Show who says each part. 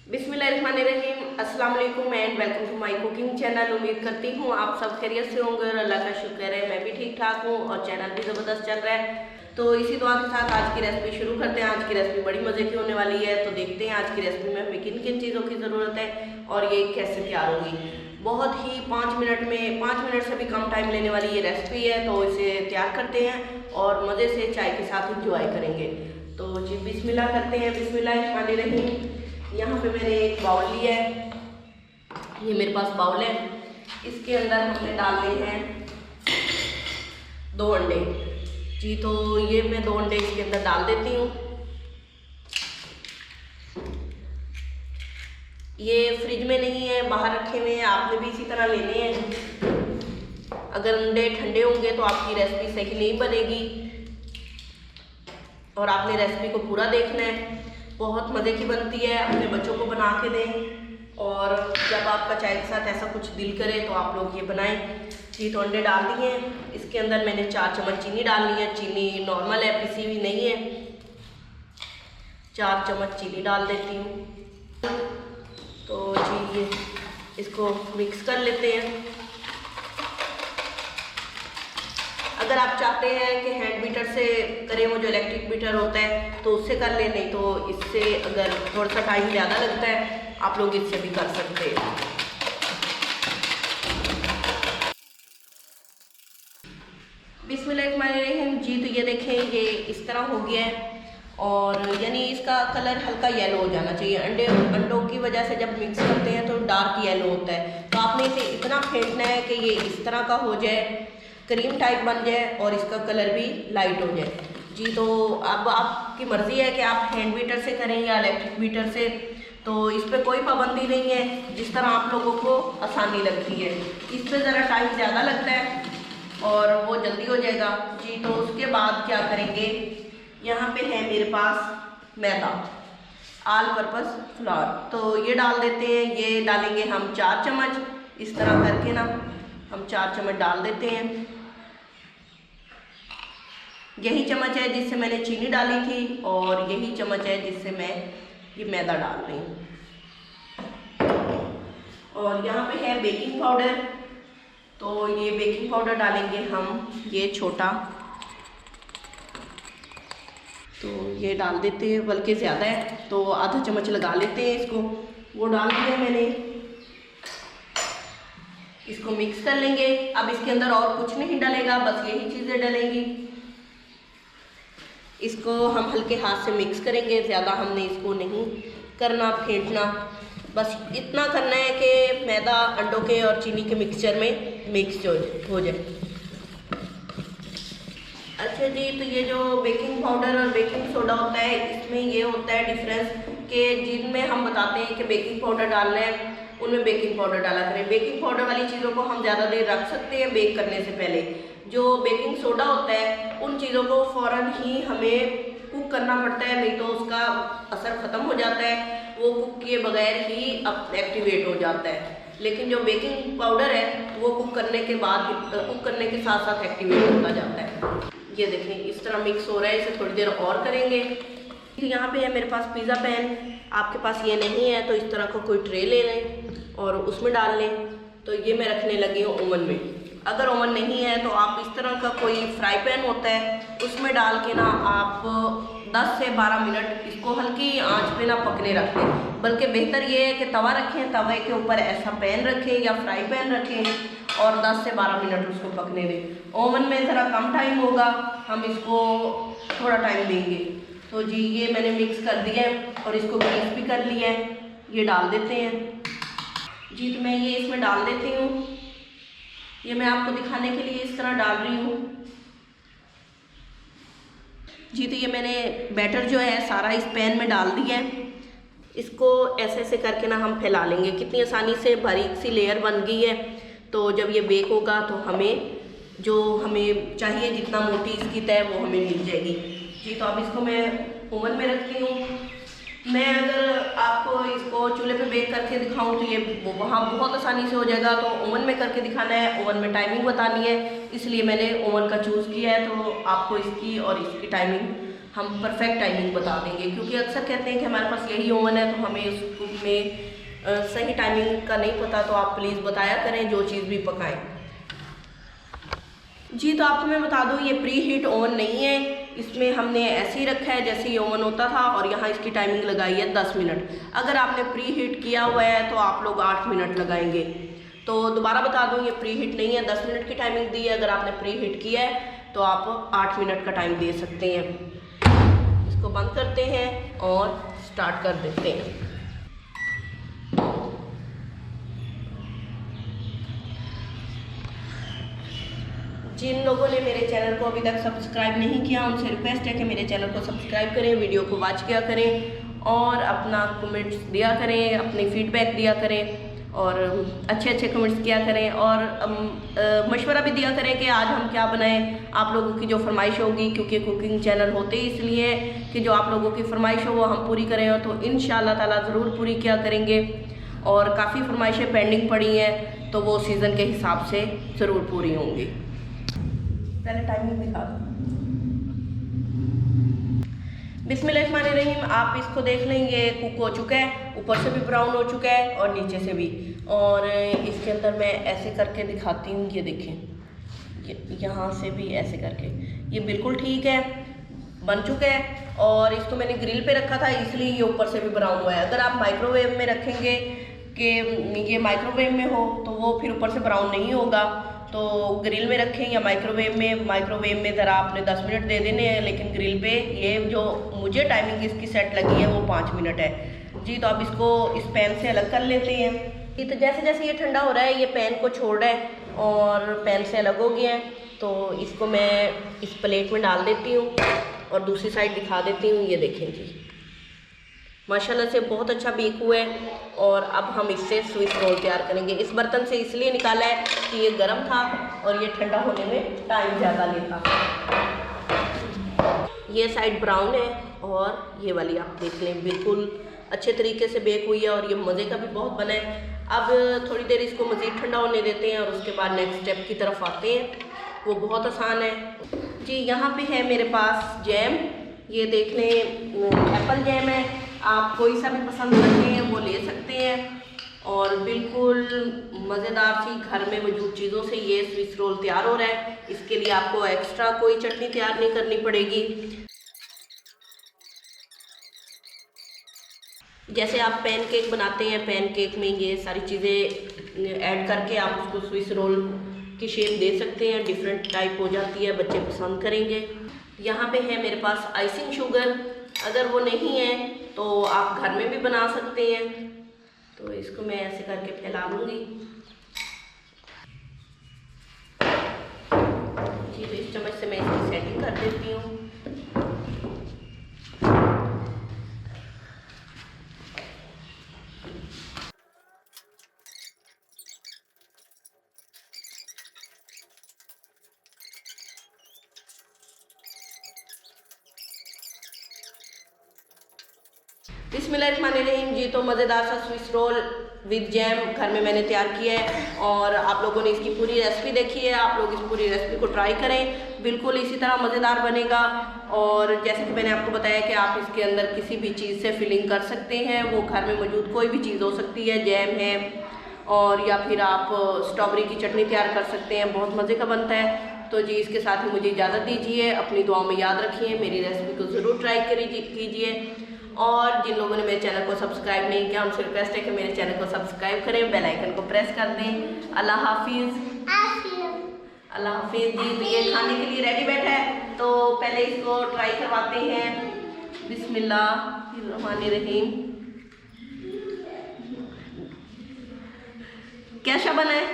Speaker 1: बिस्मिल्लाहिर्रहमानिर्रहीम, अस्सलाम वालेकुम and welcome to my cooking channel. उम्मीद करती हूँ आप सब खैरियत से होंगे और अल्लाह का शुक्र है मैं भी ठीक ठाक हूँ और चैनल भी ज़बरदस्त चल रहा है। तो इसी दुआ के साथ आज की रेसिपी शुरू करते हैं। आज की रेसिपी बड़ी मज़े की होने वाली है, तो देखते हैं आज की रेसिपी में हमें किन किन चीज़ों की ज़रूरत है और ये कैसे तैयार होगी। बहुत ही 5 मिनट से भी कम टाइम लेने वाली ये रेसिपी है, तो इसे तैयार करते हैं और मज़े से चाय के साथ इंजॉय करेंगे। तो जी बिस्मिल्लाह करते हैं। बिस्मिल्लाहिर्रहमानिर्रहीम। यहाँ पे मैंने एक बाउल लिया है, ये मेरे पास बाउल है। इसके अंदर हमने डालने हैं 2 अंडे। जी तो ये मैं 2 अंडे इसके अंदर डाल देती हूँ। ये फ्रिज में नहीं है, बाहर रखे हुए हैं, आपने भी इसी तरह लेने हैं। अगर अंडे ठंडे होंगे तो आपकी रेसिपी सही नहीं बनेगी और आपने रेसिपी को पूरा देखना है। बहुत मज़े की बनती है, अपने बच्चों को बना के दें और जब आपका चाय के साथ ऐसा कुछ दिल करे तो आप लोग ये बनाएं। जी तो अंडे डाल दिए हैं। इसके अंदर मैंने 4 चम्मच चीनी डालनी है। चीनी नॉर्मल है, पिसी हुई नहीं है। 4 चम्मच चीनी डाल देती हूँ। तो जी ये इसको मिक्स कर लेते हैं। अगर आप चाहते हैं कि हैंड बीटर से करें, वो जो इलेक्ट्रिक बीटर होता है, तो उससे कर लें, नहीं तो इससे अगर थोड़ा सा टाइम ज़्यादा लगता है आप लोग इससे भी कर सकते हैं। बिस्मिल्लाहिर्रहमानिर्रहीम। जी तो ये देखें, ये इस तरह हो गया है और यानी इसका कलर हल्का येलो हो जाना चाहिए। अंडों की वजह से जब मिक्स करते हैं तो डार्क येलो होता है, तो आपने इसे इतना फेंटना है कि ये इस तरह का हो जाए, क्रीम टाइप बन जाए और इसका कलर भी लाइट हो जाए। जी तो अब आपकी मर्ज़ी है कि आप हैंड बीटर से करें या इलेक्ट्रिक बीटर से, तो इस पर कोई पाबंदी नहीं है, जिस तरह आप लोगों को आसानी लगती है। इस पर ज़रा टाइम ज़्यादा लगता है और वो जल्दी हो जाएगा। जी तो उसके बाद क्या करेंगे, यहाँ पे है मेरे पास मैदा, ऑल पर्पस फ्लावर, तो ये डाल देते हैं। ये डालेंगे हम 4 चम्मच, इस तरह करके ना हम 4 चम्मच डाल देते हैं। यही चम्मच है जिससे मैंने चीनी डाली थी और यही चम्मच है जिससे मैं ये मैदा डाल रही हूँ। और यहाँ पे है बेकिंग पाउडर, तो ये बेकिंग पाउडर डालेंगे हम, ये छोटा, तो ये डाल देते हैं, बल्कि ज़्यादा है तो आधा चम्मच लगा लेते हैं इसको। वो डाल दिया मैंने, इसको मिक्स कर लेंगे। अब इसके अंदर और कुछ नहीं डलेगा, बस यही चीज़ें डलेंगी। इसको हम हल्के हाथ से मिक्स करेंगे, ज़्यादा हमने इसको नहीं करना, फेंटना, बस इतना करना है कि मैदा अंडों के और चीनी के मिक्सचर में मिक्स हो जाए। अच्छा जी, तो ये जो बेकिंग पाउडर और बेकिंग सोडा होता है, इसमें ये होता है डिफरेंस कि जिनमें हम बताते हैं कि बेकिंग पाउडर डालना है, उनमें बेकिंग पाउडर डाला करें। बेकिंग पाउडर वाली चीज़ों को हम ज़्यादा देर रख सकते हैं बेक करने से पहले। जो बेकिंग सोडा होता है, उन चीज़ों को फ़ौरन ही हमें कुक करना पड़ता है, नहीं तो उसका असर ख़त्म हो जाता है, वो कुक किए बगैर ही अब एक्टिवेट हो जाता है। लेकिन जो बेकिंग पाउडर है वो कुक करने के साथ साथ एक्टिवेट होता जाता है। ये देखें इस तरह मिक्स हो रहा है, इसे थोड़ी देर और करेंगे। यहाँ पे है मेरे पास पिज़्ज़ा पैन, आपके पास ये नहीं है तो इस तरह का कोई ट्रे ले लें और उसमें डाल लें। तो ये मैं रखने लगी हूँ ओवन में। अगर ओवन नहीं है तो आप इस तरह का कोई फ्राई पैन होता है, उसमें डाल के ना आप 10 से 12 मिनट इसको हल्की आंच पे ना पकने रख दें। बल्कि बेहतर ये है कि तवा रखें, तवे के ऊपर ऐसा पैन रखें या फ्राई पैन रखें और 10 से 12 मिनट उसको पकने दें। ओवन में ज़रा कम टाइम होगा, हम इसको थोड़ा टाइम देंगे। तो जी ये मैंने मिक्स कर दिया है और इसको ग्रीस भी कर लिया है, ये डाल देते हैं। जी तो मैं ये इसमें डाल देती हूँ, ये मैं आपको दिखाने के लिए इस तरह डाल रही हूँ। जी तो ये मैंने बैटर जो है सारा इस पैन में डाल दिया है। इसको ऐसे ऐसे करके ना हम फैला लेंगे। कितनी आसानी से बारीक सी लेयर बन गई है। तो जब ये बेक होगा तो हमें चाहिए जितना मोटी इसकी तय वो हमें मिल जाएगी। जी तो अब इसको मैं ओवन में रखती हूँ। मैं अगर आपको इसको चूल्हे पे बेक करके दिखाऊं तो ये वहाँ बहुत आसानी से हो जाएगा, तो ओवन में करके दिखाना है, ओवन में टाइमिंग बतानी है, इसलिए मैंने ओवन का चूज़ किया है। तो आपको इसकी और इसकी टाइमिंग हम परफेक्ट टाइमिंग बता देंगे, क्योंकि अक्सर कहते हैं कि हमारे पास यही ओवन है तो हमें उसमें सही टाइमिंग का नहीं पता, तो आप प्लीज़ बताया करें जो चीज़ भी पकाएं। जी तो आपको मैं बता दूं, ये प्री हीट ओवन नहीं है, इसमें हमने ऐसे ही रखा है जैसे ये ओवन होता था, और यहाँ इसकी टाइमिंग लगाई है 10 मिनट। अगर आपने प्री हीट किया हुआ है तो आप लोग 8 मिनट लगाएंगे। तो दोबारा बता दूं, ये प्री हीट नहीं है, 10 मिनट की टाइमिंग दी है। अगर आपने प्री हीट किया है तो आप 8 मिनट का टाइम दे सकते हैं। इसको बंद करते हैं और स्टार्ट कर देते हैं। जिन लोगों ने मेरे चैनल को अभी तक सब्सक्राइब नहीं किया उनसे रिक्वेस्ट है कि मेरे चैनल को सब्सक्राइब करें, वीडियो को वॉच किया करें और अपना कमेंट्स दिया करें, अपनी फीडबैक दिया करें और अच्छे कमेंट्स किया करें और मशवरा भी दिया करें कि आज हम क्या बनाएं। आप लोगों की जो फरमाइश होगी, क्योंकि कुकिंग चैनल होते ही इसलिए कि जो आप लोगों की फरमाइश हो वो हम पूरी करें, और तो इंशाअल्लाह ताला ज़रूर पूरी किया करेंगे। और काफ़ी फरमाइशें पेंडिंग पड़ी हैं तो वो सीज़न के हिसाब से ज़रूर पूरी होंगी। पहले टाइमिंग दिखा दो। बिस्मिल्लाहिर्रहमानिर्रहीम। आप इसको देख लेंगे, कुक हो चुका है, ऊपर से भी ब्राउन हो चुका है और नीचे से भी। और इसके अंदर मैं ऐसे करके दिखाती हूँ, ये देखें, यहाँ से भी ऐसे करके ये बिल्कुल ठीक है, बन चुका है। और इसको मैंने ग्रिल पे रखा था इसलिए ये ऊपर से भी ब्राउन हुआ है। अगर आप माइक्रोवेव में रखेंगे कि ये माइक्रोवेव में हो तो वो फिर ऊपर से ब्राउन नहीं होगा। तो ग्रिल में रखें या माइक्रोवेव में ज़रा आपने 10 मिनट दे देने हैं, लेकिन ग्रिल पे ये जो मुझे टाइमिंग इसकी सेट लगी है वो 5 मिनट है। जी तो अब इसको इस पैन से अलग कर लेते हैं। जी तो जैसे जैसे ये ठंडा हो रहा है ये पैन को छोड़ रहा है और पैन से अलग हो गया है, तो इसको मैं इस प्लेट में डाल देती हूँ और दूसरी साइड दिखा देती हूँ। ये देखें जी, माशाल्लाह से बहुत अच्छा बेक हुआ है। और अब हम इससे स्विस रोल तैयार करेंगे। इस बर्तन से इसलिए निकाला है कि ये गर्म था और ये ठंडा होने में टाइम ज़्यादा लेता। ये साइड ब्राउन है और ये वाली आप देख लें बिल्कुल अच्छे तरीके से बेक हुई है और ये मज़े का भी बहुत बना है। अब थोड़ी देर इसको मज़ीद ठंडा होने देते हैं और उसके बाद नेक्स्ट स्टेप की तरफ आते हैं, वो बहुत आसान है। जी यहाँ पे है मेरे पास जैम, ये देख लें एप्पल जैम है, आप कोई सा भी पसंद करते हैं वो ले सकते हैं। और बिल्कुल मज़ेदार सी घर में मौजूद चीज़ों से ये स्विस रोल तैयार हो रहा है। इसके लिए आपको एक्स्ट्रा कोई चटनी तैयार नहीं करनी पड़ेगी। जैसे आप पैन केक बनाते हैं, पैन केक में ये सारी चीज़ें ऐड करके आप उसको स्विस रोल की शेप दे सकते हैं, डिफरेंट टाइप हो जाती है, बच्चे पसंद करेंगे। यहाँ पे है मेरे पास आइसिंग शुगर, अगर वो नहीं है तो आप घर में भी बना सकते हैं। तो इसको मैं ऐसे करके फैला लूँगी। जी तो इस चम्मच से मैं इसकी सेटिंग कर देती हूँ। बिस्मिल्लाहिर्रहमानिर्रहीम। जी तो मज़ेदार सा स्विस रोल विद जैम घर में मैंने तैयार किया है और आप लोगों ने इसकी पूरी रेसिपी देखी है। आप लोग इस पूरी रेसिपी को ट्राई करें, बिल्कुल इसी तरह मज़ेदार बनेगा। और जैसे कि मैंने आपको बताया कि आप इसके अंदर किसी भी चीज़ से फिलिंग कर सकते हैं, वो घर में मौजूद कोई भी चीज़ हो सकती है, जैम है और या फिर आप स्ट्रॉबेरी की चटनी तैयार कर सकते हैं, बहुत मज़े का बनता है। तो जी इसके साथ ही मुझे इजाज़त दीजिए, अपनी दुआओं में याद रखिए, मेरी रेसिपी को ज़रूर ट्राई कीजिए। और जिन लोगों ने मेरे चैनल को सब्सक्राइब नहीं किया उनसे रिक्वेस्ट है कि मेरे चैनल को सब्सक्राइब करें, बेल आइकन को प्रेस कर दें। अल्लाह हाफिज़। अल्लाह हाफिज़। जी तो ये खाने के लिए रेडी बैठा है, तो पहले इसको ट्राई करवाते हैं। बिस्मिल्लाहिर्रहमानिर्रहीम। कैसा बना है?